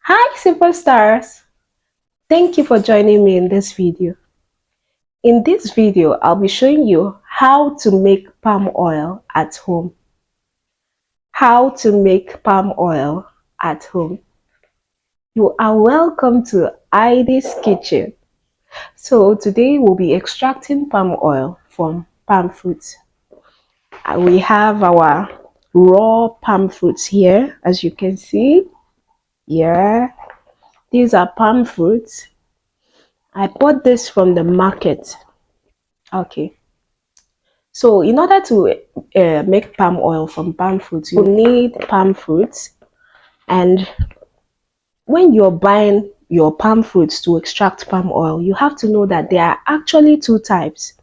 Hi superstars! Thank you for joining me in this video. In this video, I'll be showing you how to make palm oil at home. How to make palm oil at home. You are welcome to Ida's kitchen. So today we'll be extracting palm oil from palm fruits. We have our raw palm fruits here, as you can see. Yeah, these are palm fruits. I bought this from the market. Okay, so in order to make palm oil from palm fruits, you need palm fruits. And when you're buying your palm fruits to extract palm oil, you have to know that there are actually two types.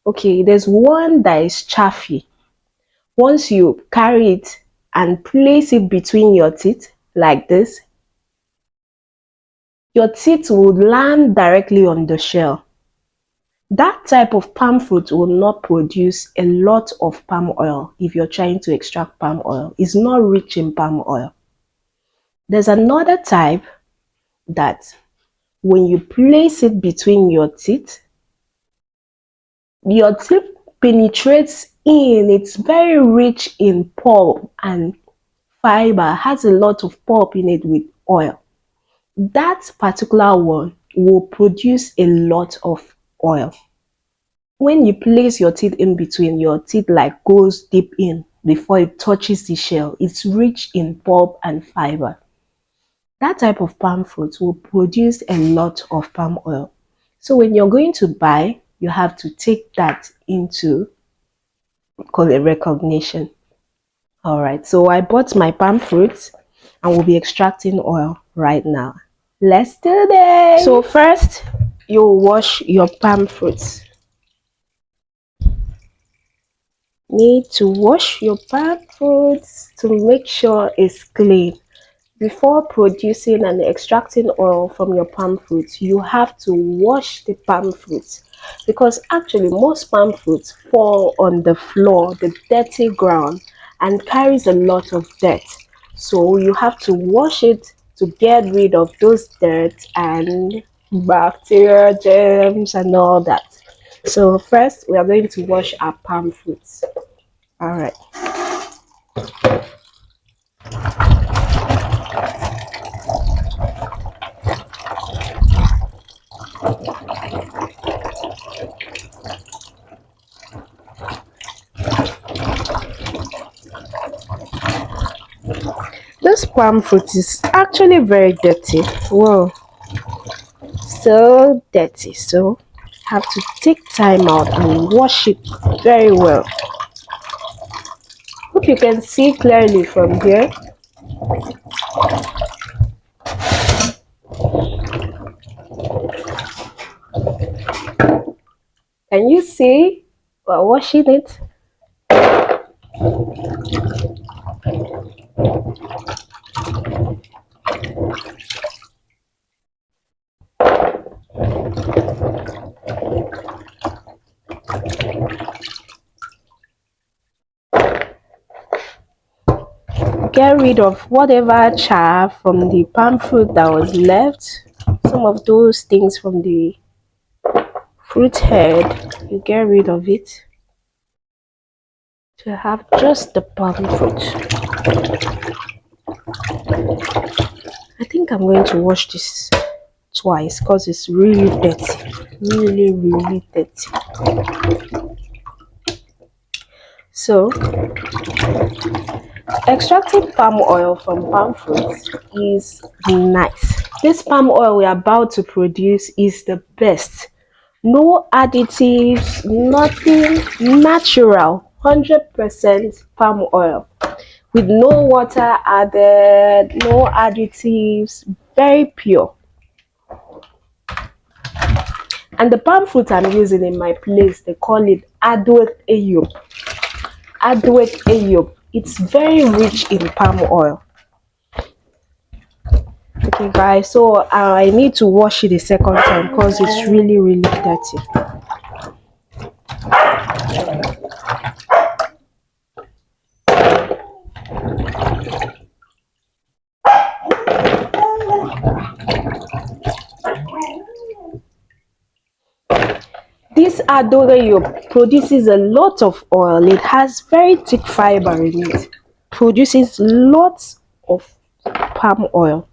Okay, there's one that is chaffy. Once you carry it and place it between your teeth like this, your teeth will land directly on the shell. That type of palm fruit will not produce a lot of palm oil if you're trying to extract palm oil. It's not rich in palm oil. There's another type that when you place it between your teeth penetrates in. It's very rich in pulp and fiber, has a lot of pulp in it with oil. That particular one will produce a lot of oil. When you place your teeth in between, your teeth like goes deep in before it touches the shell. It's rich in pulp and fiber. That type of palm fruit will produce a lot of palm oil. So when you're going to buy, you have to take that into call it recognition. All right, so I bought my palm fruits and we'll be extracting oil right now. Let's do this. So first, you wash your palm fruits. Need to wash your palm fruits to make sure it's clean. Before producing and extracting oil from your palm fruits, you have to wash the palm fruits, because actually most palm fruits fall on the floor, the dirty ground, and carries a lot of dirt. So you have to wash it to get rid of those dirt and bacteria, germs, and all that. So first, we are going to wash our palm fruits. All right. This palm fruit is actually very dirty. Whoa, so dirty. So have to take time out and wash it very well. Hope you can see clearly from here. Can you see? We're washing it. Get rid of whatever chaff from the palm fruit that was left. Some of those things from the fruit head, you get rid of it to have just the palm fruit. I think I'm going to wash this twice because it's really dirty. Really dirty. So extracting palm oil from palm fruits is nice. This palm oil we're about to produce is the best. No additives, nothing, natural, 100% palm oil with no water added, no additives, very pure. And the palm fruit I'm using in my place, they call it alot. Alot. It's very rich in palm oil. Okay guys, so I need to wash it a second time because it's really dirty. This adoreyo produces a lot of oil. It has very thick fiber in it. Produces lots of palm oil.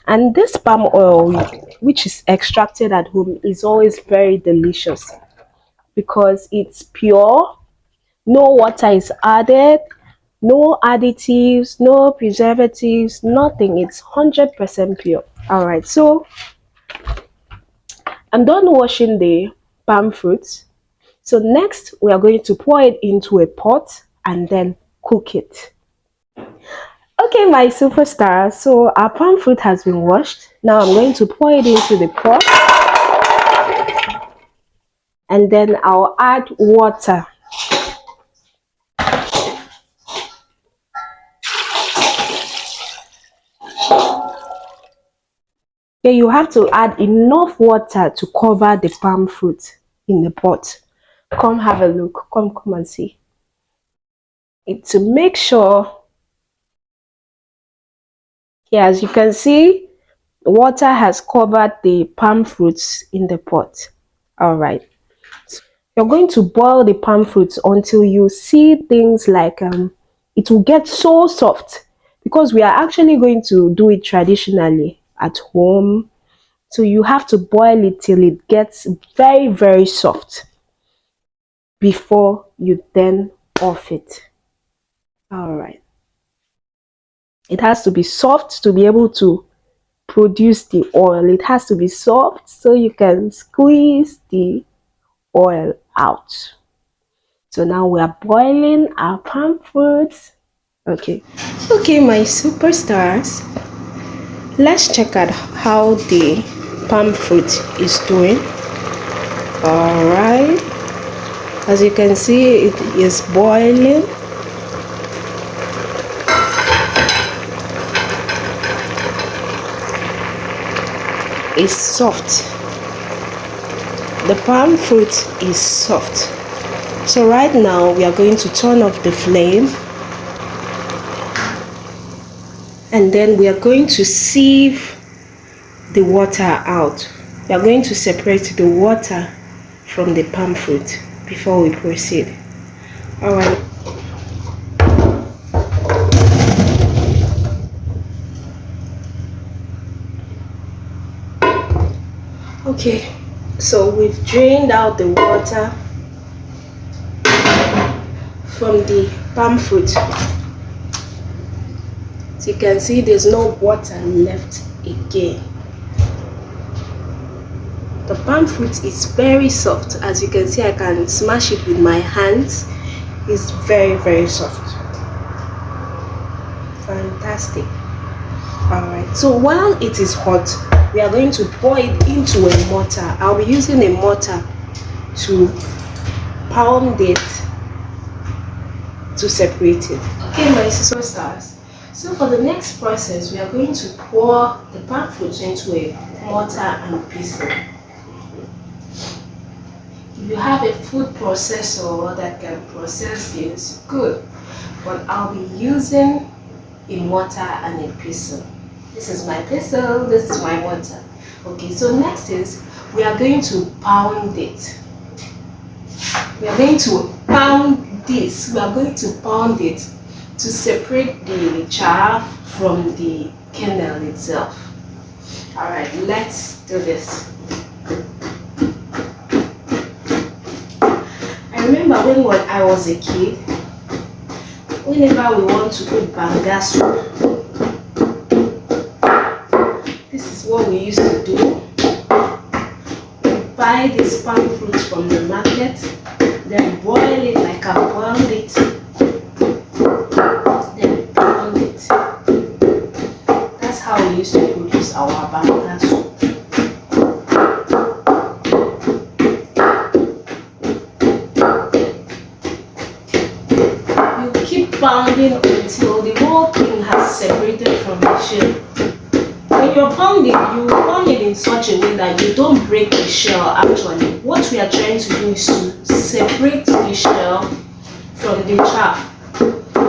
And this palm oil, which is extracted at home, is always very delicious because it's pure, no water is added, no additives, no preservatives, nothing. It's 100% pure. All right, so I'm done washing the palm fruit. So next we are going to pour it into a pot and then cook it. Okay, my superstar, so our palm fruit has been washed. Now I'm going to pour it into the pot and then I'll add water. Okay, you have to add enough water to cover the palm fruit in the pot. Come have a look. Come and see. It's to make sure. Yeah, as you can see, water has covered the palm fruits in the pot. All right. You're going to boil the palm fruits until you see things like it will get so soft, because we are actually going to do it traditionally at home. So you have to boil it till it gets very, very soft before you then off it. All right. It has to be soft to be able to produce the oil. It has to be soft so you can squeeze the oil out. So now we are boiling our palm fruits. Okay, my superstars, let's check out how the palm fruit is doing. All right, as you can see, it is boiling. It's soft. The palm fruit is soft. So right now we are going to turn off the flame and then we are going to sieve the water out. We are going to separate the water from the palm fruit before we proceed. All right. Okay, so we've drained out the water from the palm fruit. So you can see there's no water left again. The palm fruit is very soft. As you can see, I can smash it with my hands. It's very, very soft. Fantastic. Alright, so while it is hot, we are going to pour it into a mortar. I'll be using a mortar to pound it to separate it. Okay, my superstars. So for the next process, we are going to pour the palm fruit into a mortar and pestle. If you have a food processor that can process this, good. But I'll be using a mortar and a pestle. This is my pestle, this is my mortar. Okay, so next is we are going to pound it. We are going to pound this. We are going to pound it to separate the chaff from the kernel itself. All right, let's do this. I remember when I was a kid, whenever we want to cook banga soup, this is what we used to do. We buy this palm fruit from the market, then boil it like I boiled it, then pound it. That's how we used to produce our banga soup. You keep pounding until the whole thing has separated from the shell. When you're pounding, you pound it in such a way that you don't break the shell actually. What we are trying to do is to separate the shell from the chaff.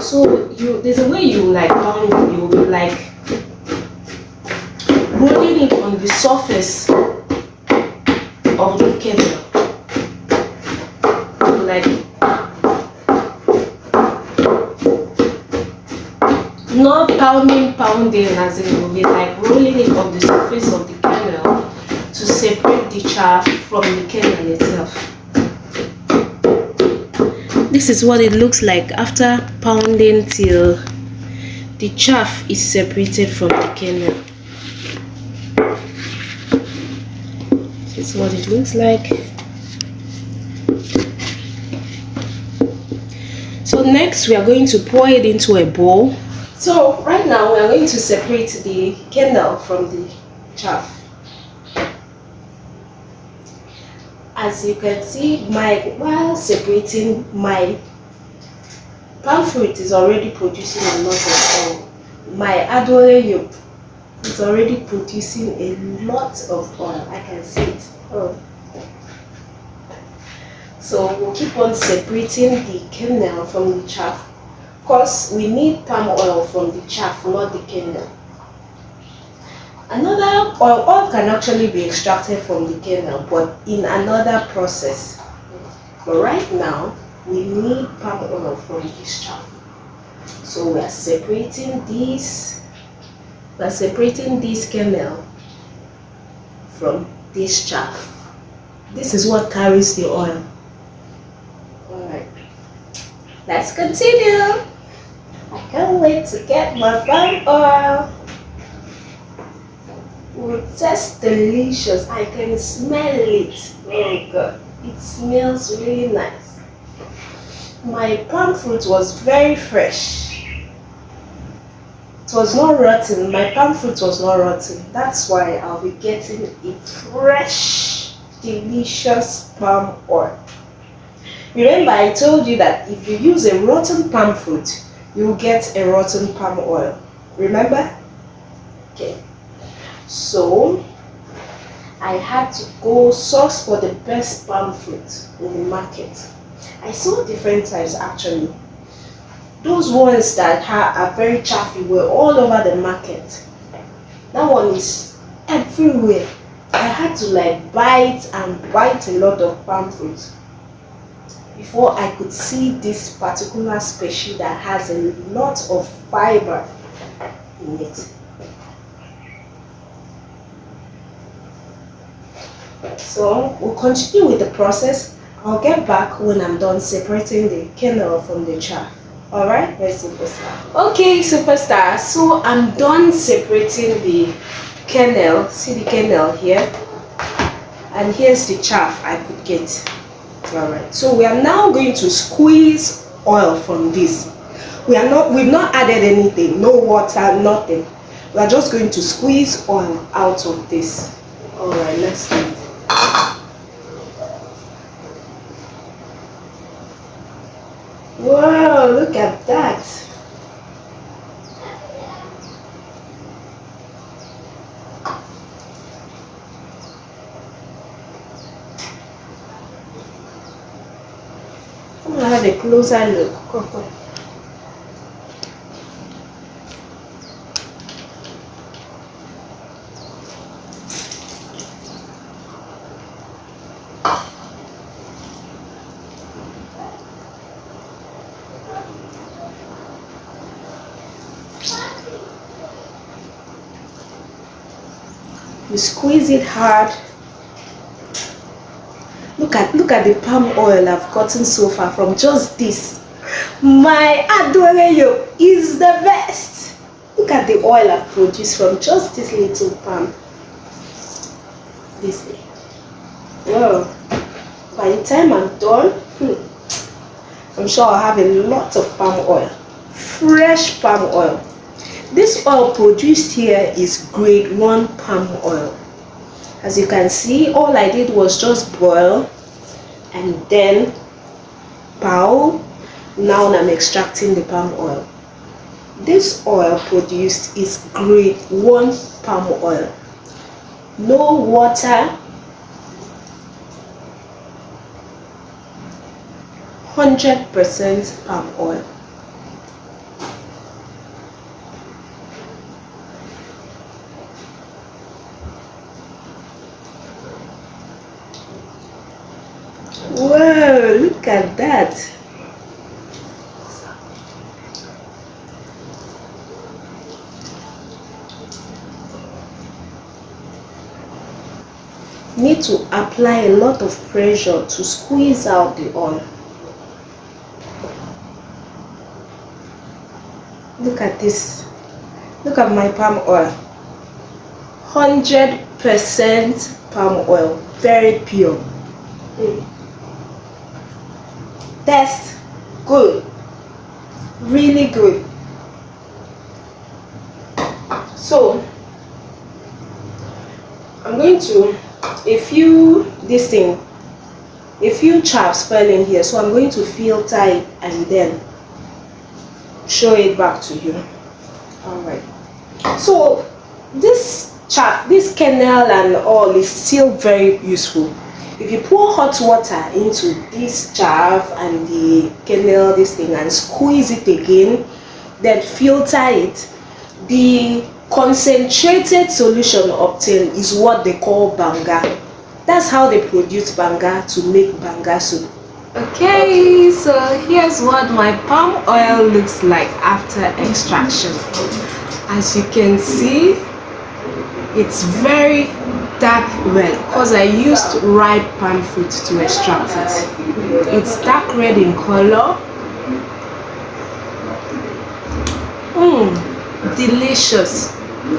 So there's a way you like pound it, you like rolling it on the surface of the kernel, like not pounding as in will be like rolling it on the surface of the kernel to separate the chaff from the kernel itself. This is what it looks like after pounding till the chaff is separated from the kernel. This is what it looks like. So next we are going to pour it into a bowl. So right now we are going to separate the kernel from the chaff. As you can see, while separating, my palm fruit is already producing a lot of oil. My adore yolk is already producing a lot of oil. I can see it. Oh. So we'll keep on separating the kernel from the chaff, because we need palm oil from the chaff, not the kernel. Another oil can actually be extracted from the kernel, but in another process. But right now, we need palm oil from this chaff. So we are separating this kernel from this chaff. This is what carries the oil. Alright, let's continue. I can't wait to get my palm oil. It's just delicious. I can smell it. Oh God, it smells really nice. My palm fruit was very fresh. It was not rotten. My palm fruit was not rotten. That's why I'll be getting a fresh, delicious palm oil. Remember, I told you that if you use a rotten palm fruit, you will get a rotten palm oil. Remember? Okay. So I had to go source for the best palm fruit in the market. I saw different types actually. Those ones that are very chaffy were all over the market. That one is everywhere. I had to like bite a lot of palm fruit before I could see this particular species that has a lot of fiber in it. So we'll continue with the process. I'll get back when I'm done separating the kernel from the chaff. Alright, let's superstar. Okay, superstar. So I'm done separating the kernel. See the kernel here? And here's the chaff I could get. Alright, so we are now going to squeeze oil from this. We've not added anything, no water, nothing. We are just going to squeeze oil out of this. Alright, let's do it. Wow, look at that. I'm gonna have a closer look. Come. You squeeze it hard. Look at the palm oil I've gotten so far from just this. My adore is the best. Look at the oil I've produced from just this little palm. This way. Wow. By the time I'm done, I'm sure I'll have a lot of palm oil. Fresh palm oil. This oil produced here is grade 1 palm oil. As you can see, all I did was just boil and then boil. Now I'm extracting the palm oil. This oil produced is grade 1 palm oil. No water, 100% palm oil. Whoa, look at that. Need to apply a lot of pressure to squeeze out the oil. Look at this. Look at my palm oil. 100% palm oil, very pure. Taste good, really good. So I'm going to a few chaps fell in here, so I'm going to filter it and then show it back to you. All right, so this chaff, this kernel and all is still very useful. If you pour hot water into this chaff and the kernel, this thing, and squeeze it again, then filter it, the concentrated solution obtained is what they call banga. That's how they produce banga to make banga soup. Okay, so here's what my palm oil looks like after extraction. As you can see, it's very dark red because I used ripe palm fruit to extract it. It's dark red in color. Delicious.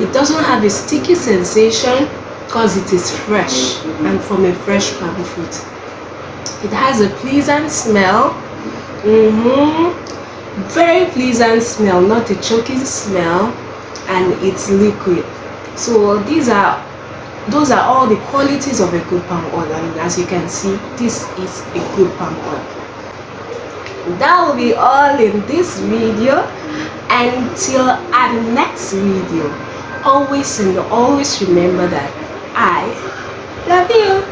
It doesn't have a sticky sensation because it is fresh and from a fresh palm fruit. It has a pleasant smell. Very pleasant smell, not a choking smell, and it's liquid. So those are all the qualities of a good palm oil, and as you can see, this is a good palm oil. That will be all in this video. Until our next video, always remember that I love you.